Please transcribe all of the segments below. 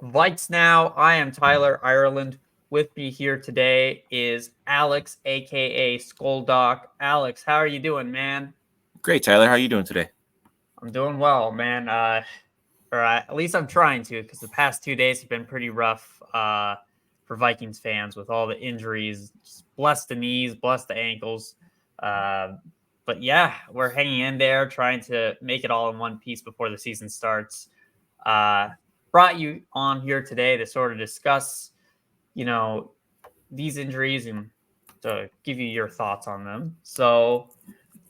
Lights now. I am Tyler Ireland. With me here today is Alex, aka Skol Doc. Alex, how are you doing, man? Great, Tyler. How are you doing today? I'm doing well, man. Or at least I'm trying to, because the past 2 days have been pretty rough for Vikings fans with all the injuries. Just bless the knees, bless the ankles. Uh, but yeah, we're hanging in there, trying to make it all in one piece before the season starts. Uh, Brought you on here today to sort of discuss, you know, these injuries and to give you your thoughts on them. So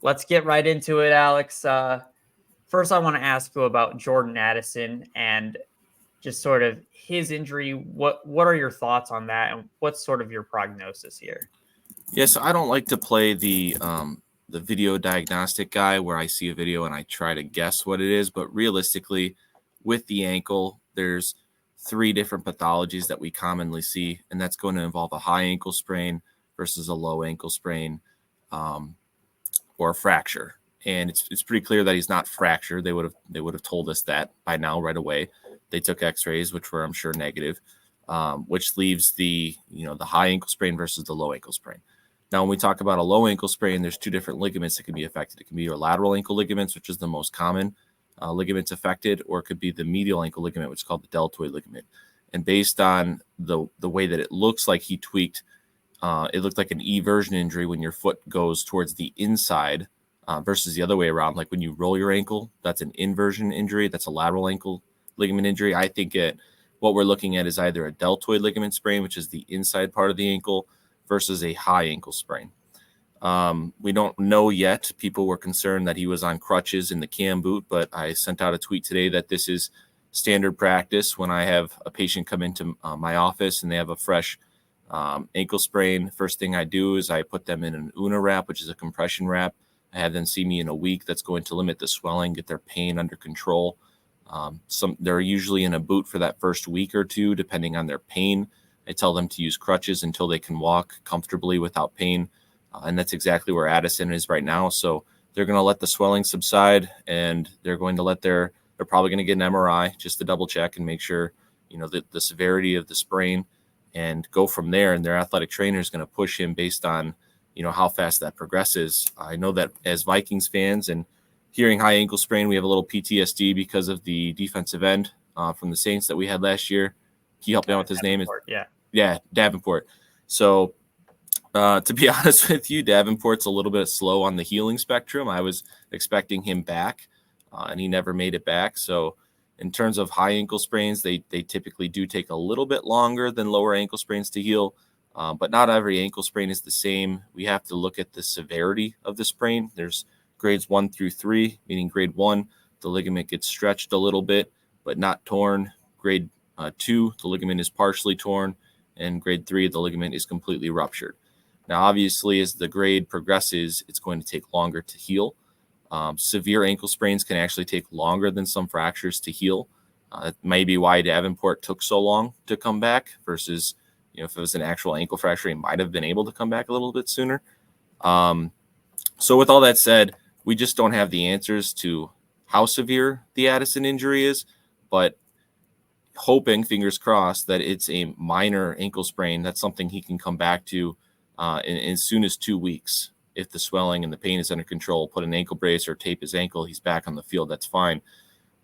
let's get right into it, Alex. First, I want to ask you about Jordan Addison and just sort of his injury. What are your thoughts on that, and what's sort of your prognosis here? Yes, I don't like to play the video diagnostic guy where I see a video and I try to guess what it is. But realistically, with the ankle, there's three different pathologies that we commonly see, and that's going to involve a high ankle sprain versus a low ankle sprain, or a fracture. And it's pretty clear that he's not fractured. They would have told us that by now right away. They took X-rays, which were I'm sure negative, which leaves the high ankle sprain versus the low ankle sprain. Now, when we talk about a low ankle sprain, there's two different ligaments that can be affected. It can be your lateral ankle ligaments, which is the most common ligaments affected, or it could be the medial ankle ligament, which is called the deltoid ligament. And based on the way that it looks like he tweaked, it looked like an eversion injury when your foot goes towards the inside versus the other way around. Like when you roll your ankle, that's an inversion injury. That's a lateral ankle ligament injury. I think what we're looking at is either a deltoid ligament sprain, which is the inside part of the ankle, versus a high ankle sprain. We don't know yet. People were concerned that he was on crutches in the cam boot, but I sent out a tweet today that this is standard practice when I have a patient come into my office and they have a fresh ankle sprain. First thing I do is I put them in an Una wrap, which is a compression wrap. I have them see me in a week. That's going to limit the swelling, get their pain under control. They're usually in a boot for that first week or two, depending on their pain. I tell them to use crutches until they can walk comfortably without pain. And that's exactly where Addison is right now. So they're going to let the swelling subside, and they're going to they're probably going to get an MRI just to double check and make sure, the severity of the sprain, and go from there. And their athletic trainer is going to push him based on, how fast that progresses. I know that as Vikings fans and hearing high ankle sprain, we have a little PTSD because of the defensive end from the Saints that we had last year. Can you help me out with his name? Yeah, Davenport. So to be honest with you, Davenport's a little bit slow on the healing spectrum. I was expecting him back, and he never made it back. So in terms of high ankle sprains, they typically do take a little bit longer than lower ankle sprains to heal, but not every ankle sprain is the same. We have to look at the severity of the sprain. There's grades 1 through 3, meaning grade 1, the ligament gets stretched a little bit, but not torn. Grade 2, the ligament is partially torn, and grade 3, the ligament is completely ruptured. Now, obviously, as the grade progresses, it's going to take longer to heal. Severe ankle sprains can actually take longer than some fractures to heal. That may be why Davenport took so long to come back versus, if it was an actual ankle fracture, he might have been able to come back a little bit sooner. So with all that said, we just don't have the answers to how severe the Addison injury is, but hoping, fingers crossed, that it's a minor ankle sprain. That's something he can come back to in as soon as 2 weeks. If the swelling and the pain is under control, put an ankle brace or tape his ankle, he's back on the field. That's fine.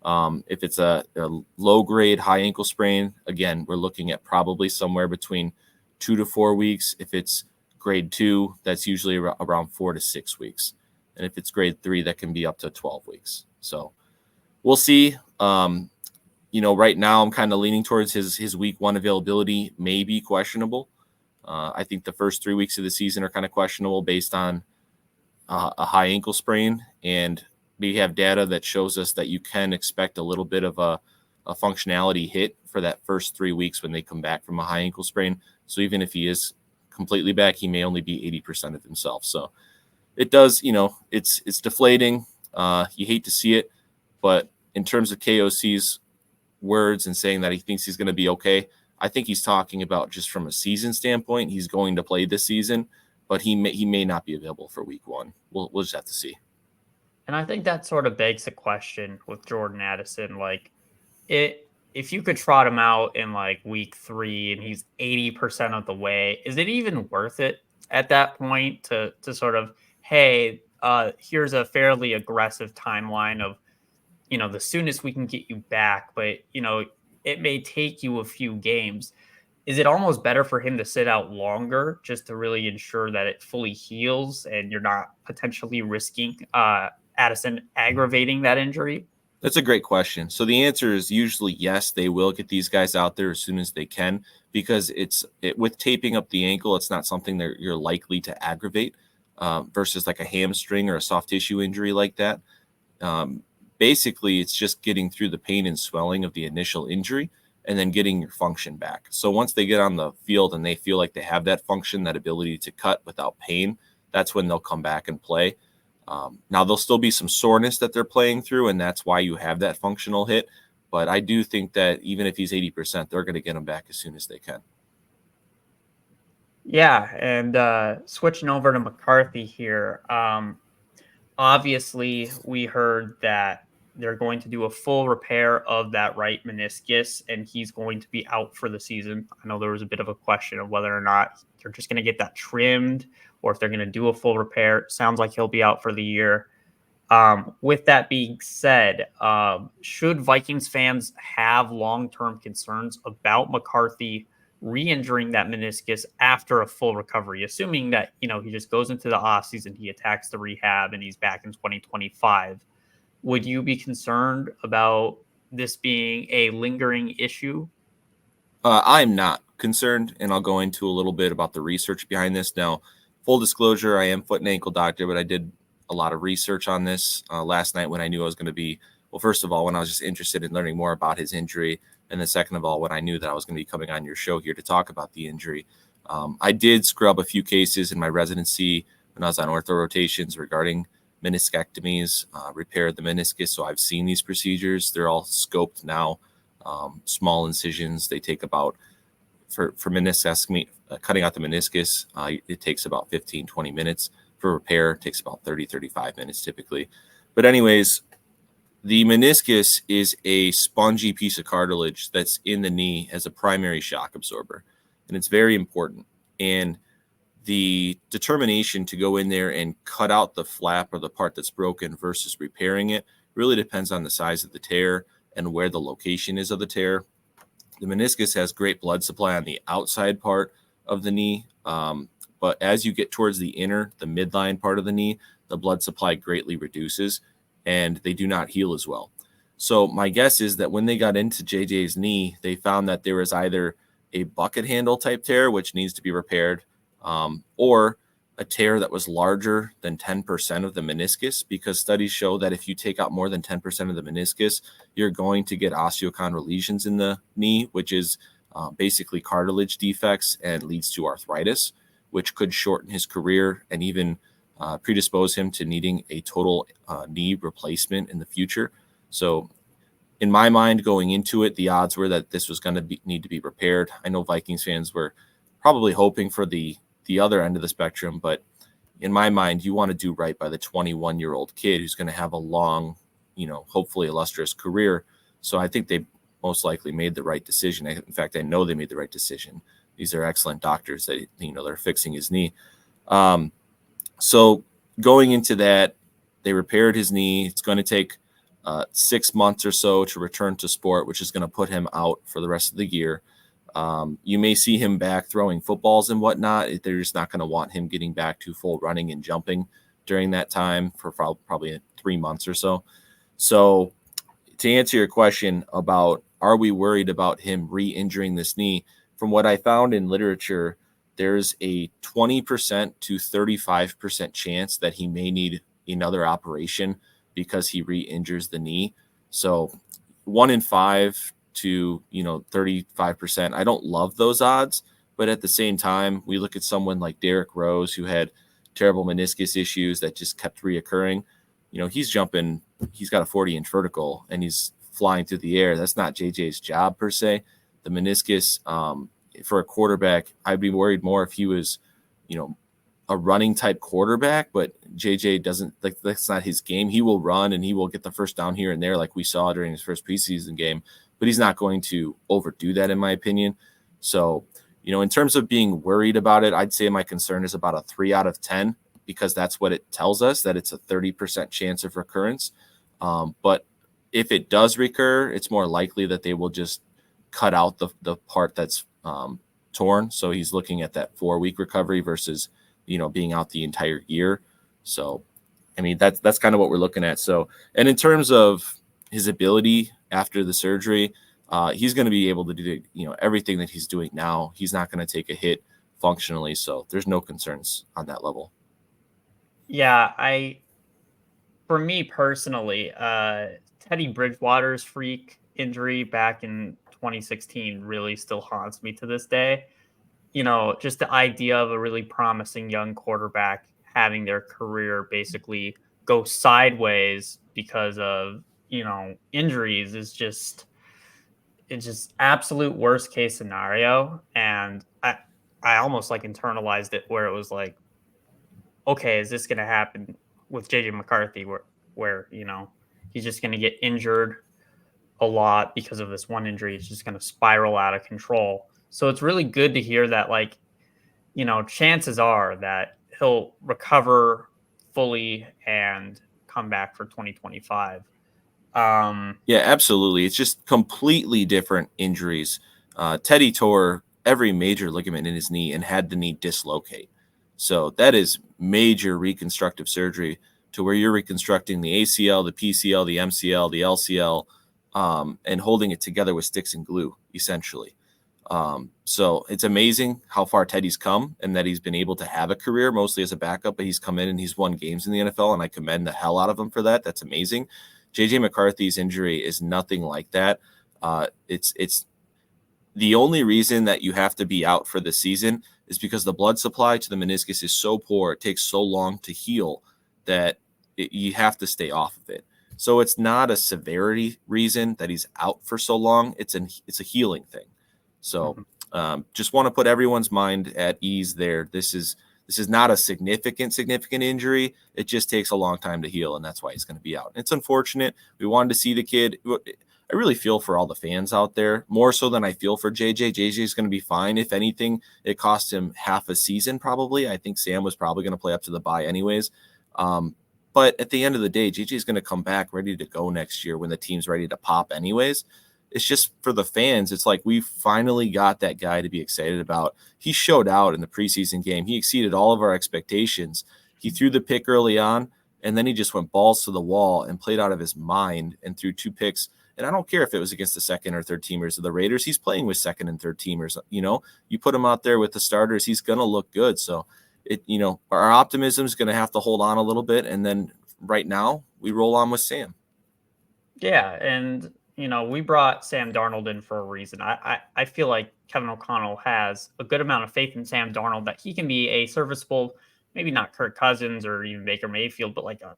If it's a low-grade high ankle sprain, again, we're looking at probably somewhere between 2 to 4 weeks. If it's grade 2, that's usually around 4 to 6 weeks. And if it's grade 3, that can be up to 12 weeks. So we'll see. Right now I'm kind of leaning towards his week 1 availability may be questionable. I think the first 3 weeks of the season are kind of questionable based on a high ankle sprain. And we have data that shows us that you can expect a little bit of a functionality hit for that first 3 weeks when they come back from a high ankle sprain. So even if he is completely back, he may only be 80% of himself. So it does, it's deflating. You hate to see it, but in terms of KOC's words and saying that he thinks he's going to be okay, I think he's talking about just from a season standpoint. He's going to play this season, but he may not be available for week 1. We'll just have to see. And I think that sort of begs a question with Jordan Addison. Like, if you could trot him out in like week 3 and he's 80% of the way, is it even worth it at that point to sort of, hey, here's a fairly aggressive timeline of, the soonest we can get you back, but it may take you a few games. Is it almost better for him to sit out longer just to really ensure that it fully heals and you're not potentially risking Addison aggravating that injury? That's a great question. So the answer is usually yes, they will get these guys out there as soon as they can, because with taping up the ankle, it's not something that you're likely to aggravate versus like a hamstring or a soft tissue injury like that. Basically, it's just getting through the pain and swelling of the initial injury and then getting your function back. So once they get on the field and they feel like they have that function, that ability to cut without pain, that's when they'll come back and play. Now, there'll still be some soreness that they're playing through, and that's why you have that functional hit. But I do think that even if he's 80%, they're going to get him back as soon as they can. Yeah, and switching over to McCarthy here. Obviously, we heard that they're going to do a full repair of that right meniscus, and he's going to be out for the season. I know there was a bit of a question of whether or not they're just going to get that trimmed or if they're going to do a full repair. Sounds like he'll be out for the year. With that being said, should Vikings fans have long-term concerns about McCarthy re-injuring that meniscus after a full recovery, assuming that, he just goes into the offseason, he attacks the rehab, and he's back in 2025? Would you be concerned about this being a lingering issue? I'm not concerned, and I'll go into a little bit about the research behind this. Now, full disclosure, I am foot and ankle doctor, but I did a lot of research on this last night when I knew I was going to be, well, first of all, when I was just interested in learning more about his injury, and then second of all, when I knew that I was going to be coming on your show here to talk about the injury. I did scrub a few cases in my residency when I was on ortho rotations regarding meniscectomies, repaired the meniscus. So I've seen these procedures. They're all scoped now. Small incisions. They take about, for meniscectomy, cutting out the meniscus, it takes about 15, 20 minutes. For repair, it takes about 30, 35 minutes typically. But anyways, the meniscus is a spongy piece of cartilage that's in the knee as a primary shock absorber, and it's very important. And the determination to go in there and cut out the flap or the part that's broken versus repairing it really depends on the size of the tear and where the location is of the tear. The meniscus has great blood supply on the outside part of the knee, but as you get towards the midline part of the knee, the blood supply greatly reduces, and they do not heal as well. So my guess is that when they got into JJ's knee, they found that there was either a bucket handle type tear, which needs to be repaired, or a tear that was larger than 10% of the meniscus, because studies show that if you take out more than 10% of the meniscus, you're going to get osteochondral lesions in the knee, which is basically cartilage defects and leads to arthritis, which could shorten his career and even predispose him to needing a total knee replacement in the future. So in my mind, going into it, the odds were that this was going to need to be repaired. I know Vikings fans were probably hoping for the other end of the spectrum, but in my mind, you want to do right by the 21-year-old kid who's going to have a long, hopefully illustrious career. So I think they most likely made the right decision. In fact, I know they made the right decision. These are excellent doctors that, they're fixing his knee. So going into that, they repaired his knee. It's going to take 6 months or so to return to sport, which is going to put him out for the rest of the year. You may see him back throwing footballs and whatnot. They're just not going to want him getting back to full running and jumping during that time for probably 3 months or so. So to answer your question about, are we worried about him re-injuring this knee? From what I found in literature, there's a 20% to 35% chance that he may need another operation because he re-injures the knee. So 1 in 5 to 35%. I don't love those odds, but at the same time, we look at someone like Derrick Rose, who had terrible meniscus issues that just kept reoccurring. He's jumping, he's got a 40-inch vertical and he's flying through the air. That's not JJ's job per se. The meniscus, for a quarterback, I'd be worried more if he was, a running type quarterback, but JJ doesn't, that's not his game. He will run and he will get the first down here and there, like we saw during his first preseason game, but he's not going to overdo that, in my opinion. So, in terms of being worried about it, I'd say my concern is about a 3 out of 10, because that's what it tells us, that it's a 30% chance of recurrence. But if it does recur, it's more likely that they will just cut out the part that's torn. So he's looking at that 4-week recovery versus, being out the entire year. So, I mean, that's kind of what we're looking at. So, and in terms of his ability after the surgery, he's going to be able to do, everything that he's doing now. He's not going to take a hit functionally. So there's no concerns on that level. Yeah, for me personally, Teddy Bridgewater's freak injury back in 2016 really still haunts me to this day. Just the idea of a really promising young quarterback having their career basically go sideways because of, injuries is just it's just absolute worst case scenario. And I almost like internalized it where it was like, okay, is this going to happen with JJ McCarthy where, he's just going to get injured a lot because of this one injury. It's just going to spiral out of control. So it's really good to hear that, like, chances are that he'll recover fully and come back for 2025. Yeah, absolutely. It's just completely different injuries. Teddy tore every major ligament in his knee and had the knee dislocate. So that is major reconstructive surgery, to where you're reconstructing the ACL, the PCL, the MCL, the LCL, and holding it together with sticks and glue, essentially. So it's amazing how far Teddy's come, and that he's been able to have a career mostly as a backup, but he's come in and he's won games in the NFL, and I commend the hell out of him for that. That's amazing. JJ McCarthy's injury is nothing like that. It's the only reason that you have to be out for the season is because the blood supply to the meniscus is so poor. It takes so long to heal that you have to stay off of it. So it's not a severity reason that he's out for so long. It's a healing thing. So just want to put everyone's mind at ease there. This is not a significant injury. It just takes a long time to heal, and that's why he's going to be out. It's unfortunate. We wanted to see the kid. I really feel for all the fans out there, more so than I feel for JJ. JJ is going to be fine. If anything, it cost him half a season probably. I think Sam was probably going to play up to the bye anyways. But at the end of the day, JJ is going to come back ready to go next year when the team's ready to pop anyways. It's just for the fans. It's like we finally got that guy to be excited about. He showed out in the preseason game. He exceeded all of our expectations. He threw the pick early on, and then he just went balls to the wall and played out of his mind and threw 2 picks. And I don't care if it was against the second or third teamers of the Raiders. He's playing with second and third teamers. You put him out there with the starters, he's going to look good. So our optimism is going to have to hold on a little bit. And then right now we roll on with Sam. Yeah. And, we brought Sam Darnold in for a reason. I feel like Kevin O'Connell has a good amount of faith in Sam Darnold that he can be a serviceable, maybe not Kirk Cousins or even Baker Mayfield, but like a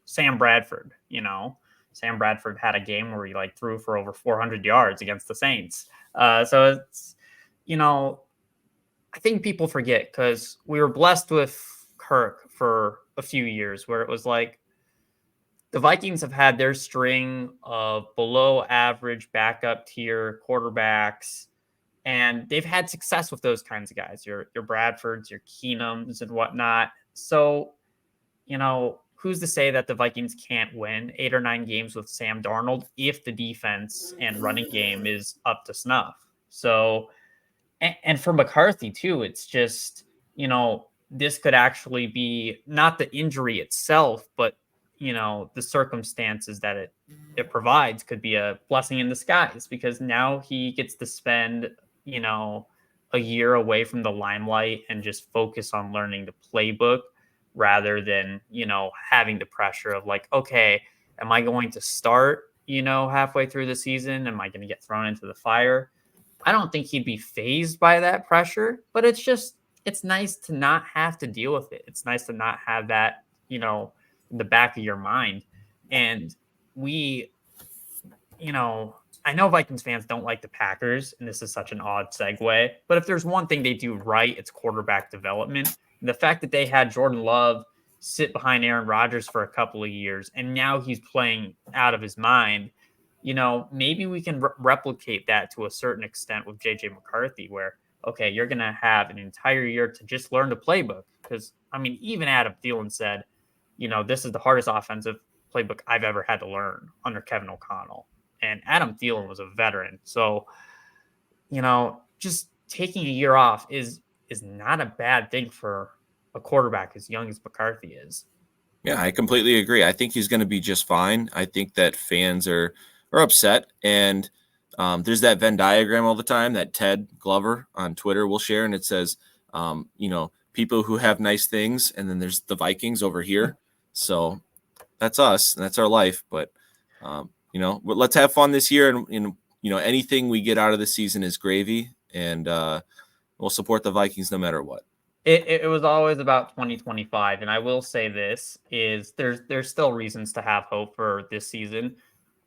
Sam Bradford. Sam Bradford had a game where he threw for over 400 yards against the Saints. So it's, I think people forget, because we were blessed with Kirk for a few years where it was like the Vikings have had their string of below average backup tier quarterbacks, and they've had success with those kinds of guys, your Bradfords, your Keenums and whatnot. So, who's to say that the Vikings can't win 8 or 9 games with Sam Darnold if the defense and running game is up to snuff? So, and for McCarthy too, it's just, this could actually be not the injury itself, but, the circumstances that it provides could be a blessing in disguise, because now he gets to spend, a year away from the limelight and just focus on learning the playbook, rather than, having the pressure of like, okay, am I going to start, halfway through the season? Am I going to get thrown into the fire? I don't think he'd be fazed by that pressure, but it's nice to not have to deal with it. It's nice to not have that, in the back of your mind. And I know Vikings fans don't like the Packers, and this is such an odd segue, but if there's one thing they do right, it's quarterback development. The fact that they had Jordan Love sit behind Aaron Rodgers for a couple of years, and now he's playing out of his mind, maybe we can replicate that to a certain extent with JJ McCarthy, where, okay, you're going to have an entire year to just learn the playbook. Because, I mean, even Adam Thielen said, this is the hardest offensive playbook I've ever had to learn under Kevin O'Connell. And Adam Thielen was a veteran. So, just taking a year off is not a bad thing for a quarterback as young as McCarthy is. Yeah, I completely agree. I think he's going to be just fine. I think that fans are upset, and there's that Venn diagram all the time that Ted Glover on Twitter will share, and it says, people who have nice things, and then there's the Vikings over here. So that's us, and that's our life. But let's have fun this year, and anything we get out of the season is gravy, and we'll support the Vikings no matter what. It was always about 2025, and I will say this is there's still reasons to have hope for this season.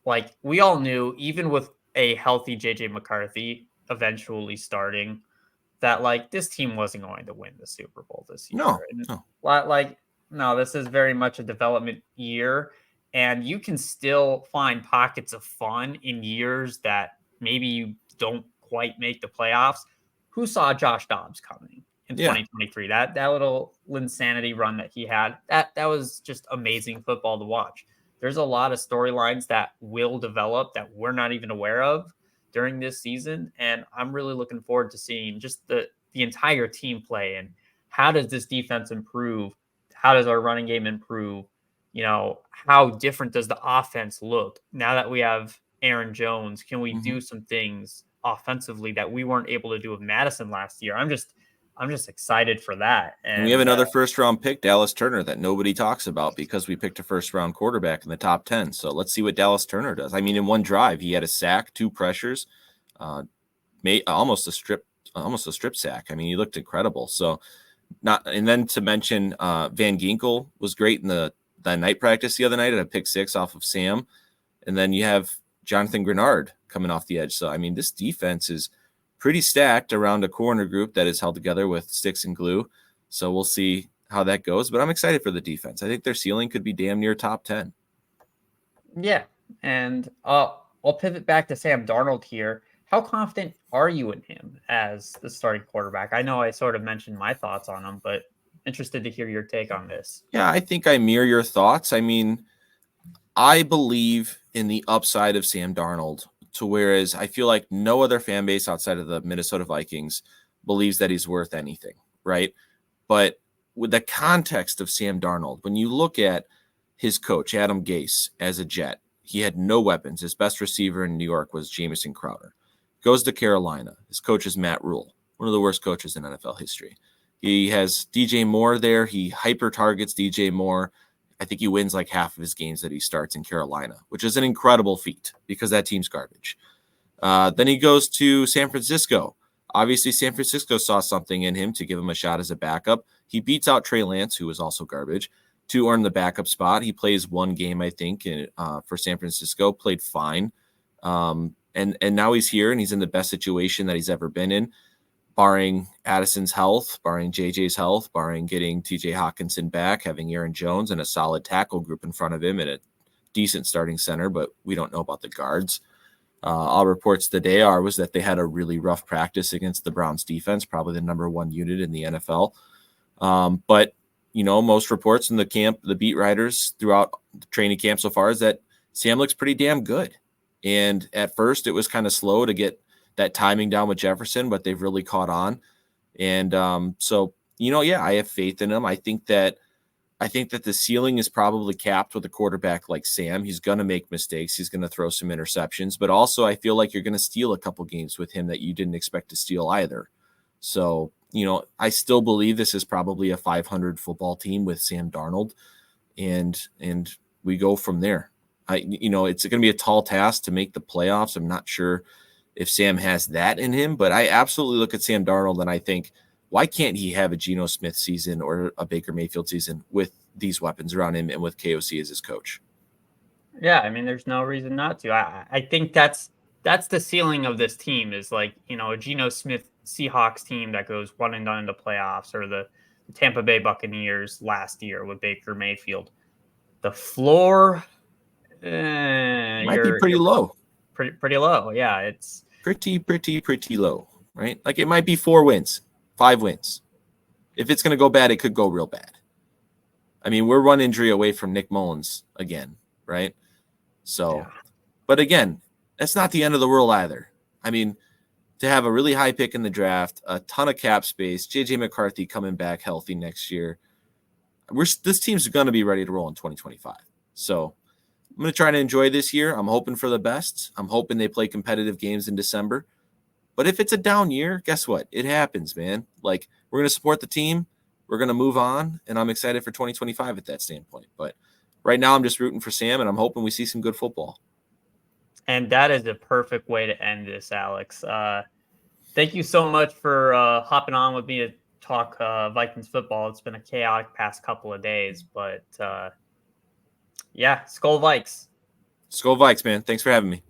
Like, we all knew, even with a healthy JJ McCarthy eventually starting, that like this team wasn't going to win the Super Bowl this year. No, this is very much a development year, and you can still find pockets of fun in years that maybe you don't quite make the playoffs. Who saw Josh Dobbs coming in 2023? That little insanity run that he had, that was just amazing football to watch. There's a lot of storylines that will develop that we're not even aware of during this season, and I'm really looking forward to seeing just the entire team play, and how does this defense improve? How does our running game improve? How different does the offense look now that we have Aaron Jones? Can we do some things offensively that we weren't able to do with Madison last year? I'm just excited for that. And we have another first round pick, Dallas Turner, that nobody talks about because we picked a first round quarterback in the top 10. So let's see what Dallas Turner does. I mean, in one drive, he had a sack, 2 pressures, almost a strip sack. I mean, he looked incredible. So and then to mention Van Ginkel was great in the night practice the other night at a pick 6 off of Sam. And then you have Jonathan Grenard coming off the edge. So, I mean, this defense is pretty stacked around a corner group that is held together with sticks and glue. So we'll see how that goes. But I'm excited for the defense. I think their ceiling could be damn near top 10. Yeah. And I'll pivot back to Sam Darnold here. How confident are you in him as the starting quarterback? I know I sort of mentioned my thoughts on him, but interested to hear your take on this. Yeah, I think I mirror your thoughts. I mean, I believe in the upside of Sam Darnold, to whereas I feel like no other fan base outside of the Minnesota Vikings believes that he's worth anything, right? But with the context of Sam Darnold, when you look at his coach, Adam Gase, as a Jet, he had no weapons. His best receiver in New York was Jamison Crowder. Goes to Carolina. His coach is Matt Rule, one of the worst coaches in NFL history. He has DJ Moore there. He hyper targets DJ Moore. I think he wins like half of his games that he starts in Carolina, which is an incredible feat because that team's garbage. Then he goes to San Francisco. Obviously, San Francisco saw something in him to give him a shot as a backup. He beats out Trey Lance, who was also garbage, to earn the backup spot. He plays one game, I think, for San Francisco, played fine. And now he's here, and he's in the best situation that he's ever been in, barring Addison's health, barring JJ's health, barring getting TJ Hawkinson back, having Aaron Jones and a solid tackle group in front of him and a decent starting center, but we don't know about the guards. All reports today was that they had a really rough practice against the Browns defense, probably the number 1 unit in the NFL. But, most reports in the camp, the beat writers throughout the training camp so far is that Sam looks pretty damn good. And at first it was kind of slow to get that timing down with Jefferson, but they've really caught on. And I have faith in him. I think that the ceiling is probably capped with a quarterback like Sam. He's going to make mistakes. He's going to throw some interceptions, but also I feel like you're going to steal a couple games with him that you didn't expect to steal either. So, I still believe this is probably a 500 football team with Sam Darnold, and we go from there. It's going to be a tall task to make the playoffs. I'm not sure if Sam has that in him, but I absolutely look at Sam Darnold and I think, why can't he have a Geno Smith season or a Baker Mayfield season with these weapons around him and with KOC as his coach? Yeah, I mean, there's no reason not to. I think that's the ceiling of this team is like, a Geno Smith Seahawks team that goes 1-done into playoffs, or the Tampa Bay Buccaneers last year with Baker Mayfield. The floor might be pretty low. pretty low. Yeah, it's pretty low, right? Like it might be 4 wins, 5 wins. If it's going to go bad, it could go real bad. I mean, we're one injury away from Nick Mullins again, right? So, yeah. But again, that's not the end of the world either. I mean, to have a really high pick in the draft, a ton of cap space, JJ McCarthy coming back healthy next year. This team's going to be ready to roll in 2025. So I'm going to try to enjoy this year. I'm hoping for the best. I'm hoping they play competitive games in December. But if it's a down year, guess what? It happens, man. Like, we're going to support the team. We're going to move on. And I'm excited for 2025 at that standpoint. But right now I'm just rooting for Sam, and I'm hoping we see some good football. And that is the perfect way to end this, Alex. Thank you so much for hopping on with me to talk Vikings football. It's been a chaotic past couple of days, but yeah, Skol Vikes. Skol Vikes, man. Thanks for having me.